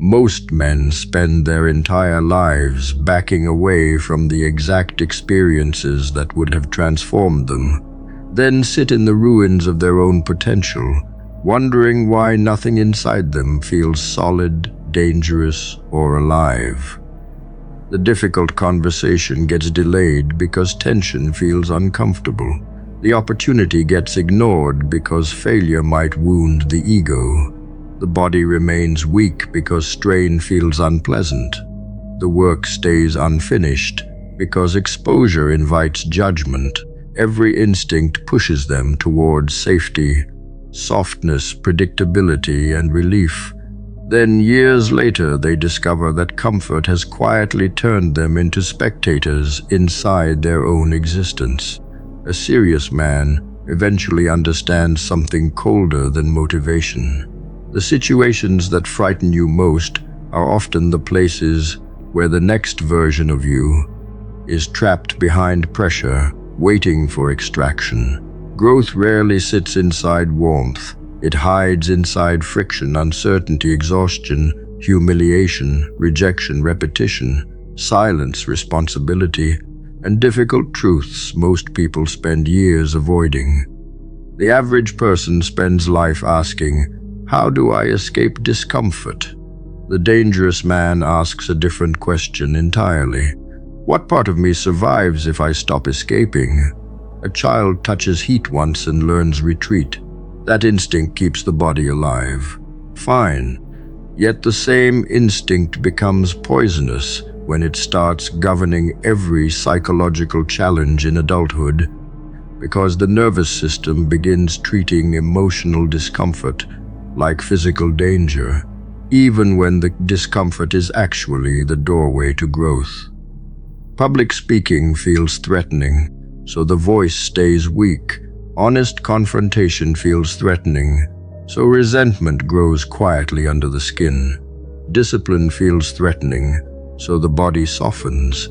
Most men spend their entire lives backing away from the exact experiences that would have transformed them, then sit in the ruins of their own potential, wondering why nothing inside them feels solid, dangerous, or alive. The difficult conversation gets delayed because tension feels uncomfortable. The opportunity gets ignored because failure might wound the ego. The body remains weak because strain feels unpleasant. The work stays unfinished because exposure invites judgment. Every instinct pushes them towards safety, softness, predictability, and relief. Then years later, they discover that comfort has quietly turned them into spectators inside their own existence. A serious man eventually understands something colder than motivation. The situations that frighten you most are often the places where the next version of you is trapped behind pressure, waiting for extraction. Growth rarely sits inside warmth. It hides inside friction, uncertainty, exhaustion, humiliation, rejection, repetition, silence, responsibility, and difficult truths most people spend years avoiding. The average person spends life asking, "How do I escape discomfort?" The dangerous man asks a different question entirely. What part of me survives if I stop escaping? A child touches heat once and learns retreat. That instinct keeps the body alive. Fine. Yet the same instinct becomes poisonous when it starts governing every psychological challenge in adulthood, because the nervous system begins treating emotional discomfort like physical danger, even when the discomfort is actually the doorway to growth. Public speaking feels threatening, so the voice stays weak. Honest confrontation feels threatening, so resentment grows quietly under the skin. Discipline feels threatening, so the body softens.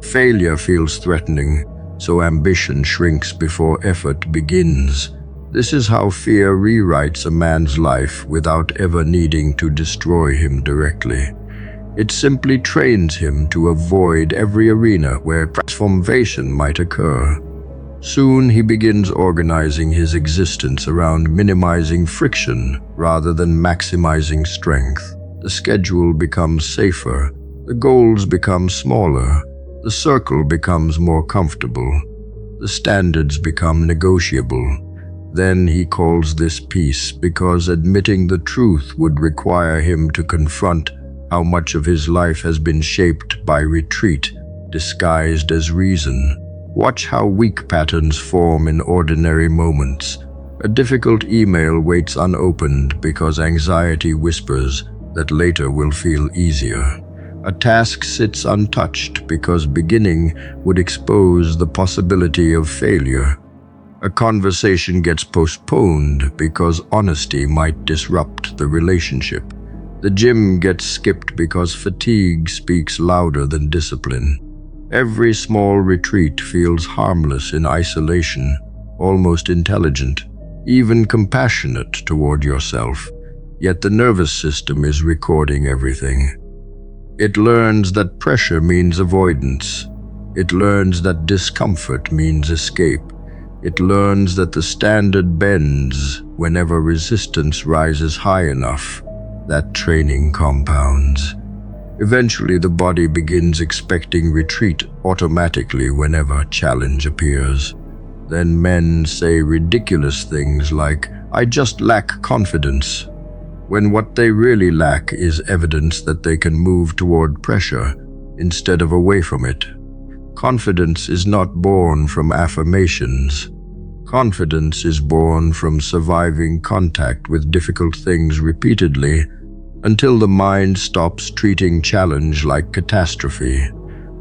Failure feels threatening, so ambition shrinks before effort begins. This is how fear rewrites a man's life without ever needing to destroy him directly. It simply trains him to avoid every arena where transformation might occur. Soon he begins organizing his existence around minimizing friction rather than maximizing strength. The schedule becomes safer, the goals become smaller, the circle becomes more comfortable, the standards become negotiable. Then he calls this peace because admitting the truth would require him to confront how much of his life has been shaped by retreat, disguised as reason. Watch how weak patterns form in ordinary moments. A difficult email waits unopened because anxiety whispers that later will feel easier. A task sits untouched because beginning would expose the possibility of failure. A conversation gets postponed because honesty might disrupt the relationship. The gym gets skipped because fatigue speaks louder than discipline. Every small retreat feels harmless in isolation, almost intelligent, even compassionate toward yourself. Yet the nervous system is recording everything. It learns that pressure means avoidance. It learns that discomfort means escape. It learns that the standard bends whenever resistance rises high enough. That training compounds. Eventually, the body begins expecting retreat automatically whenever challenge appears. Then men say ridiculous things like, "I just lack confidence," when what they really lack is evidence that they can move toward pressure instead of away from it. Confidence is not born from affirmations. Confidence is born from surviving contact with difficult things repeatedly until the mind stops treating challenge like catastrophe.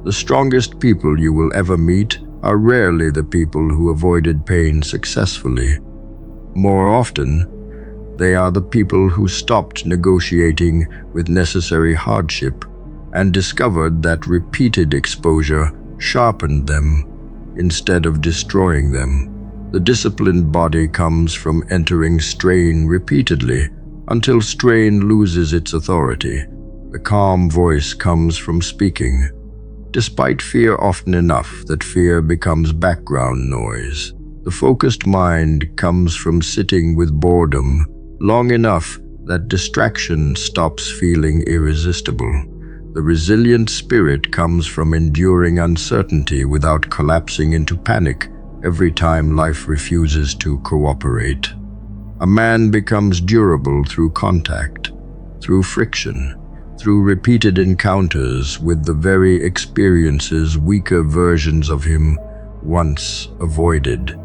The strongest people you will ever meet are rarely the people who avoided pain successfully. More often, they are the people who stopped negotiating with necessary hardship and discovered that repeated exposure sharpened them instead of destroying them. The disciplined body comes from entering strain repeatedly until strain loses its authority. The calm voice comes from speaking, despite fear often enough that fear becomes background noise. The focused mind comes from sitting with boredom long enough that distraction stops feeling irresistible. The resilient spirit comes from enduring uncertainty without collapsing into panic every time life refuses to cooperate. A man becomes durable through contact, through friction, through repeated encounters with the very experiences weaker versions of him once avoided.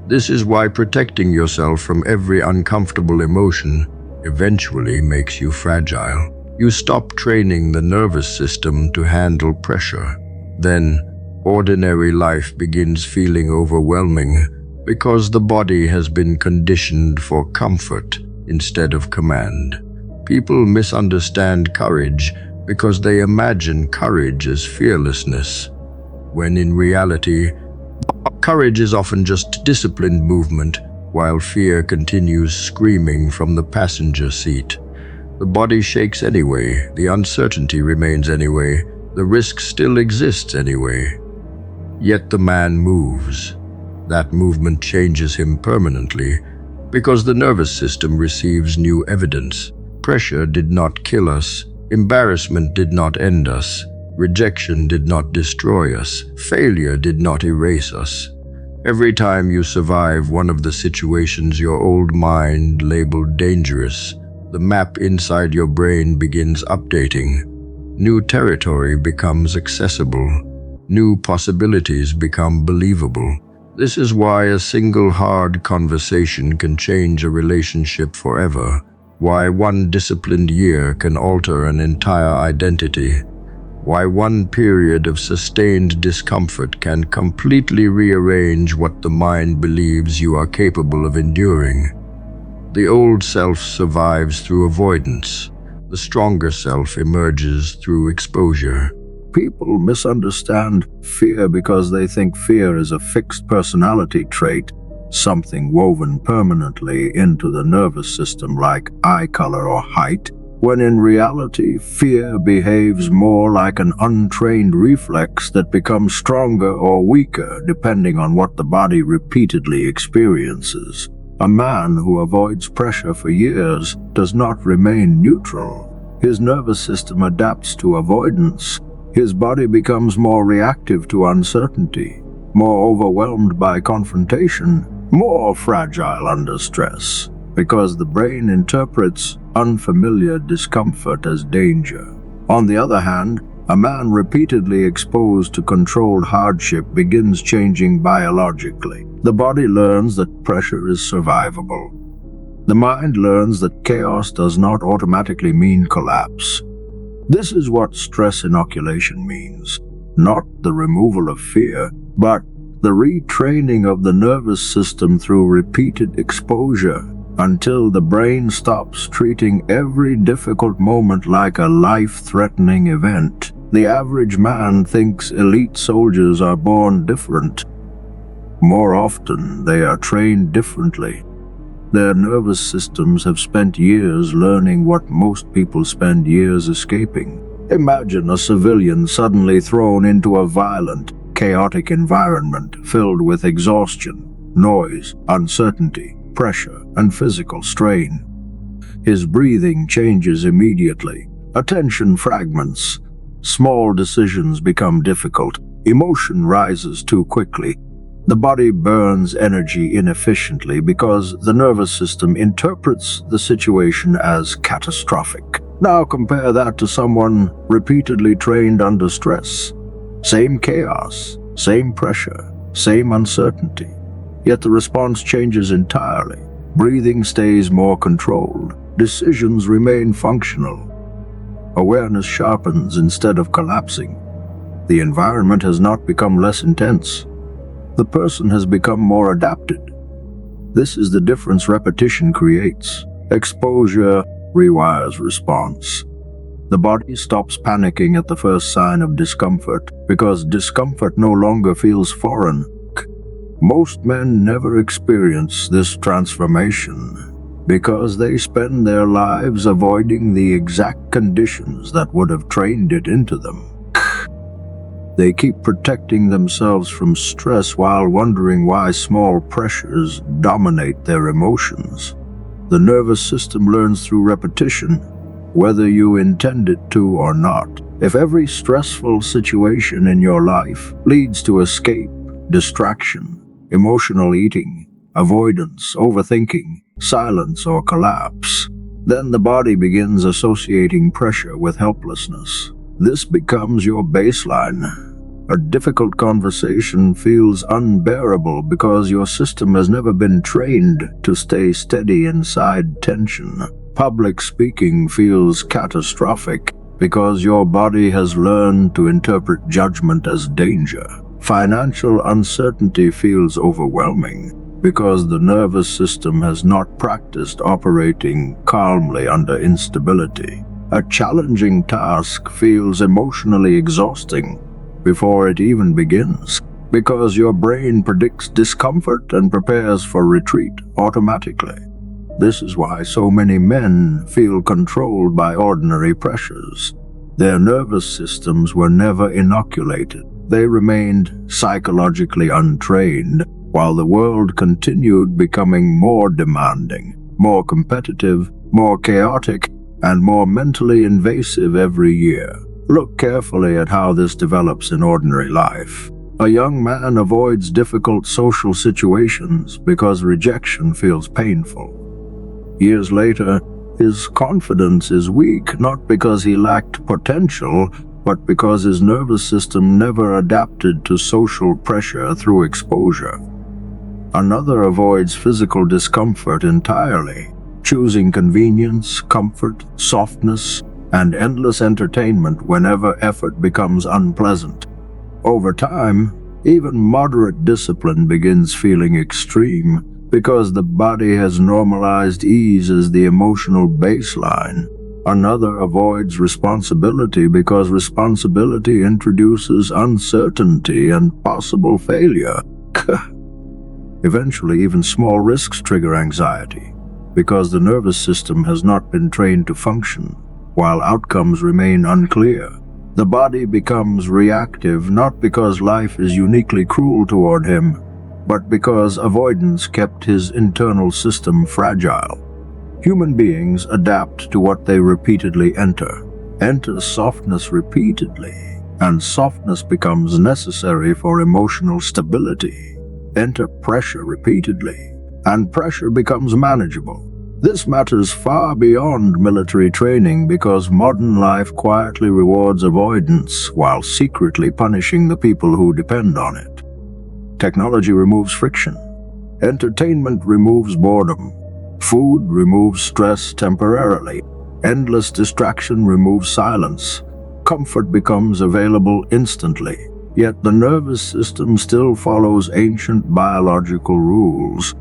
This is why protecting yourself from every uncomfortable emotion eventually makes you fragile. You stop training the nervous system to handle pressure. Then, ordinary life begins feeling overwhelming because the body has been conditioned for comfort instead of command. People misunderstand courage because they imagine courage as fearlessness, when in reality, courage is often just disciplined movement while fear continues screaming from the passenger seat. The body shakes anyway, the uncertainty remains anyway, the risk still exists anyway. Yet the man moves. That movement changes him permanently because the nervous system receives new evidence. Pressure did not kill us, embarrassment did not end us, rejection did not destroy us, failure did not erase us. Every time you survive one of the situations your old mind labeled dangerous, the map inside your brain begins updating. New territory becomes accessible. New possibilities become believable. This is why a single hard conversation can change a relationship forever. Why one disciplined year can alter an entire identity. Why one period of sustained discomfort can completely rearrange what the mind believes you are capable of enduring. The old self survives through avoidance. The stronger self emerges through exposure. People misunderstand fear because they think fear is a fixed personality trait, something woven permanently into the nervous system like eye color or height, when in reality, fear behaves more like an untrained reflex that becomes stronger or weaker depending on what the body repeatedly experiences. A man who avoids pressure for years does not remain neutral. His nervous system adapts to avoidance. His body becomes more reactive to uncertainty, more overwhelmed by confrontation, more fragile under stress, because the brain interprets unfamiliar discomfort as danger. On the other hand, a man repeatedly exposed to controlled hardship begins changing biologically. The body learns that pressure is survivable. The mind learns that chaos does not automatically mean collapse. This is what stress inoculation means. Not the removal of fear, but the retraining of the nervous system through repeated exposure until the brain stops treating every difficult moment like a life-threatening event. The average man thinks elite soldiers are born different. More often, they are trained differently. Their nervous systems have spent years learning what most people spend years escaping. Imagine a civilian suddenly thrown into a violent, chaotic environment filled with exhaustion, noise, uncertainty, pressure, and physical strain. His breathing changes immediately. Attention fragments. Small decisions become difficult. Emotion rises too quickly. The body burns energy inefficiently because the nervous system interprets the situation as catastrophic. Now compare that to someone repeatedly trained under stress. Same chaos, same pressure, same uncertainty. Yet the response changes entirely. Breathing stays more controlled. Decisions remain functional. Awareness sharpens instead of collapsing. The environment has not become less intense. The person has become more adapted. This is the difference repetition creates. Exposure rewires response. The body stops panicking at the first sign of discomfort because discomfort no longer feels foreign. Most men never experience this transformation. because they spend their lives avoiding the exact conditions that would have trained it into them. They keep protecting themselves from stress while wondering why small pressures dominate their emotions. The nervous system learns through repetition, whether you intend it to or not. If every stressful situation in your life leads to escape, distraction, emotional eating, avoidance, overthinking, silence, or collapse, then the body begins associating pressure with helplessness. This becomes your baseline. A difficult conversation feels unbearable because your system has never been trained to stay steady inside tension. Public speaking feels catastrophic because your body has learned to interpret judgment as danger. Financial uncertainty feels overwhelming because the nervous system has not practiced operating calmly under instability. A challenging task feels emotionally exhausting before it even begins, because your brain predicts discomfort and prepares for retreat automatically. This is why so many men feel controlled by ordinary pressures. Their nervous systems were never inoculated. They remained psychologically untrained, while the world continued becoming more demanding, more competitive, more chaotic, and more mentally invasive every year. Look carefully at how this develops in ordinary life. A young man avoids difficult social situations because rejection feels painful. Years later, his confidence is weak not because he lacked potential, but because his nervous system never adapted to social pressure through exposure. Another avoids physical discomfort entirely, choosing convenience, comfort, softness, and endless entertainment whenever effort becomes unpleasant. Over time, even moderate discipline begins feeling extreme because the body has normalized ease as the emotional baseline. Another avoids responsibility because responsibility introduces uncertainty and possible failure. Eventually, even small risks trigger anxiety because the nervous system has not been trained to function, while outcomes remain unclear. The body becomes reactive not because life is uniquely cruel toward him, but because avoidance kept his internal system fragile. Human beings adapt to what they repeatedly enter. Enter softness repeatedly, and softness becomes necessary for emotional stability. Enter pressure repeatedly, and pressure becomes manageable. This matters far beyond military training because modern life quietly rewards avoidance while secretly punishing the people who depend on it. Technology removes friction. Entertainment removes boredom. Food removes stress temporarily. Endless distraction removes silence. Comfort becomes available instantly. Yet the nervous system still follows ancient biological rules.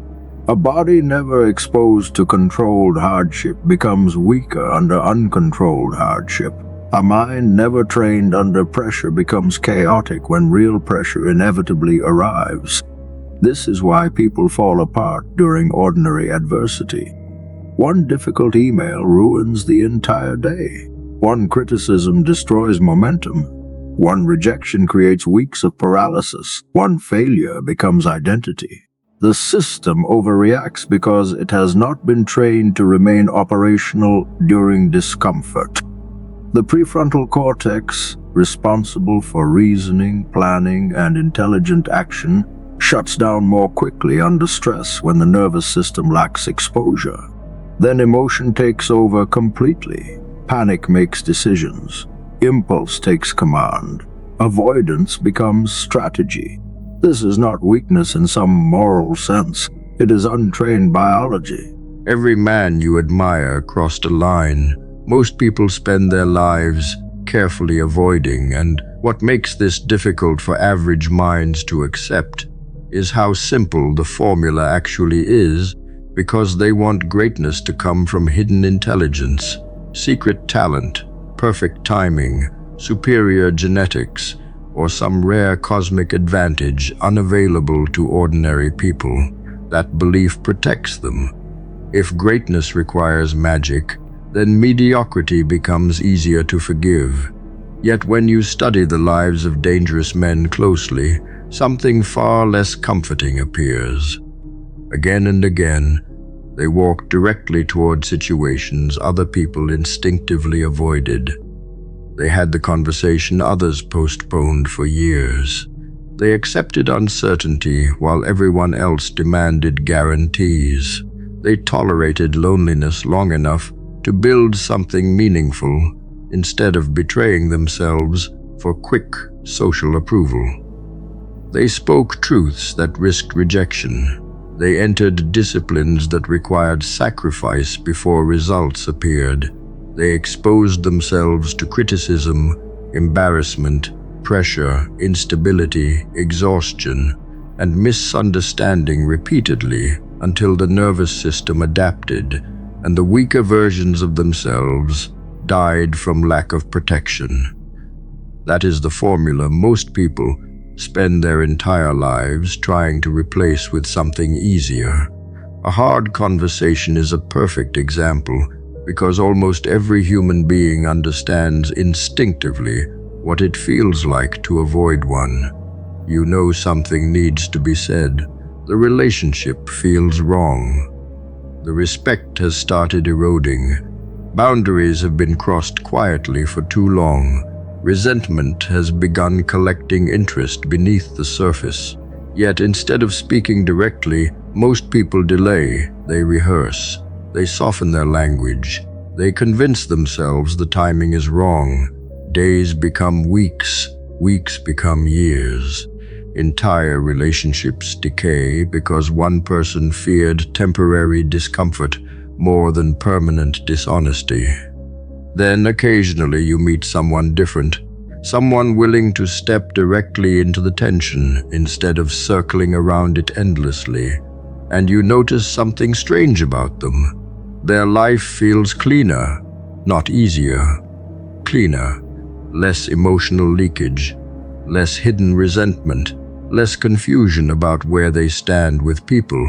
A body never exposed to controlled hardship becomes weaker under uncontrolled hardship. A mind never trained under pressure becomes chaotic when real pressure inevitably arrives. This is why people fall apart during ordinary adversity. One difficult email ruins the entire day. One criticism destroys momentum. One rejection creates weeks of paralysis. One failure becomes identity. The system overreacts because it has not been trained to remain operational during discomfort. The prefrontal cortex, responsible for reasoning, planning, and intelligent action, shuts down more quickly under stress when the nervous system lacks exposure. Then emotion takes over completely. Panic makes decisions. Impulse takes command. Avoidance becomes strategy. This is not weakness in some moral sense. It is untrained biology. Every man you admire crossed a line. Most people spend their lives carefully avoiding, and what makes this difficult for average minds to accept is how simple the formula actually is, because they want greatness to come from hidden intelligence, secret talent, perfect timing, superior genetics, or some rare cosmic advantage unavailable to ordinary people. That belief protects them. If greatness requires magic, then mediocrity becomes easier to forgive. Yet when you study the lives of dangerous men closely, something far less comforting appears. Again and again, they walked directly toward situations other people instinctively avoided. They had the conversation others postponed for years. They accepted uncertainty while everyone else demanded guarantees. They tolerated loneliness long enough to build something meaningful instead of betraying themselves for quick social approval. They spoke truths that risked rejection. They entered disciplines that required sacrifice before results appeared. They exposed themselves to criticism, embarrassment, pressure, instability, exhaustion, and misunderstanding repeatedly until the nervous system adapted and the weaker versions of themselves died from lack of protection. That is the formula most people spend their entire lives trying to replace with something easier. A hard conversation is a perfect example because almost every human being understands instinctively what it feels like to avoid one. You know something needs to be said. The relationship feels wrong. The respect has started eroding. Boundaries have been crossed quietly for too long. Resentment has begun collecting interest beneath the surface. Yet instead of speaking directly, most people delay, they rehearse, they soften their language, they convince themselves the timing is wrong. Days become weeks, weeks become years. Entire relationships decay because one person feared temporary discomfort more than permanent dishonesty. Then occasionally you meet someone different, someone willing to step directly into the tension instead of circling around it endlessly, and you notice something strange about them. Their life feels cleaner, not easier. Cleaner, less emotional leakage, less hidden resentment, less confusion about where they stand with people.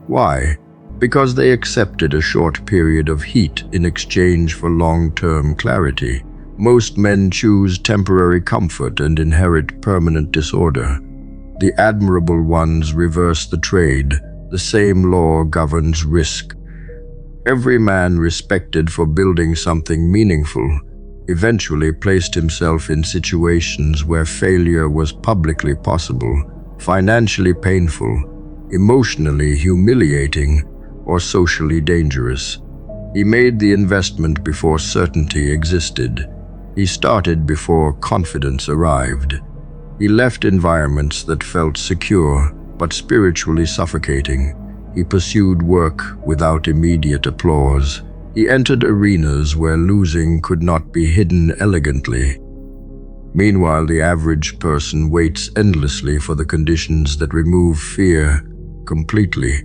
Why? Because they accepted a short period of heat in exchange for long-term clarity. Most men choose temporary comfort and inherit permanent disorder. The admirable ones reverse the trade. The same law governs risk. Every man respected for building something meaningful eventually placed himself in situations where failure was publicly possible, financially painful, emotionally humiliating, or socially dangerous. He made the investment before certainty existed. He started before confidence arrived. He left environments that felt secure but spiritually suffocating. He pursued work without immediate applause. He entered arenas where losing could not be hidden elegantly. Meanwhile, the average person waits endlessly for the conditions that remove fear completely,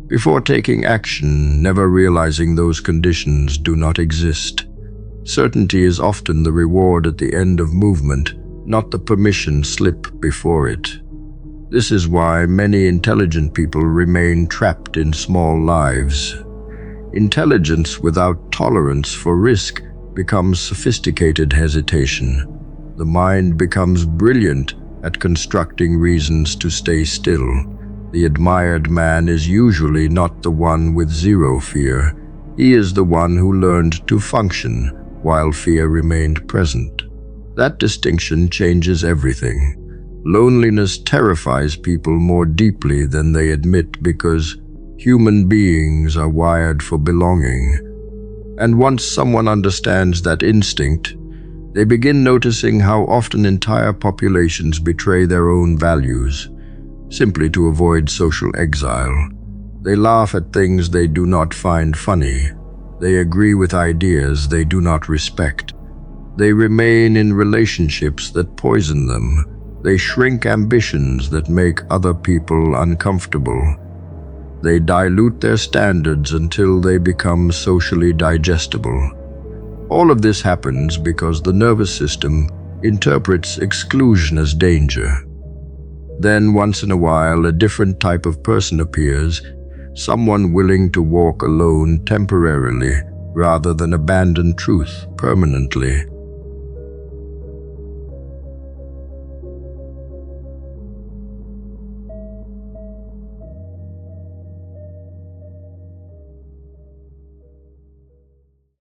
before taking action, never realizing those conditions do not exist. Certainty is often the reward at the end of movement, not the permission slip before it. This is why many intelligent people remain trapped in small lives. Intelligence without tolerance for risk becomes sophisticated hesitation. The mind becomes brilliant at constructing reasons to stay still. The admired man is usually not the one with zero fear. He is the one who learned to function while fear remained present. That distinction changes everything. Loneliness terrifies people more deeply than they admit because human beings are wired for belonging. And once someone understands that instinct, they begin noticing how often entire populations betray their own values, simply to avoid social exile. They laugh at things they do not find funny. They agree with ideas they do not respect. They remain in relationships that poison them. They shrink ambitions that make other people uncomfortable. They dilute their standards until they become socially digestible. All of this happens because the nervous system interprets exclusion as danger. Then, once in a while, a different type of person appears, someone willing to walk alone temporarily rather than abandon truth permanently.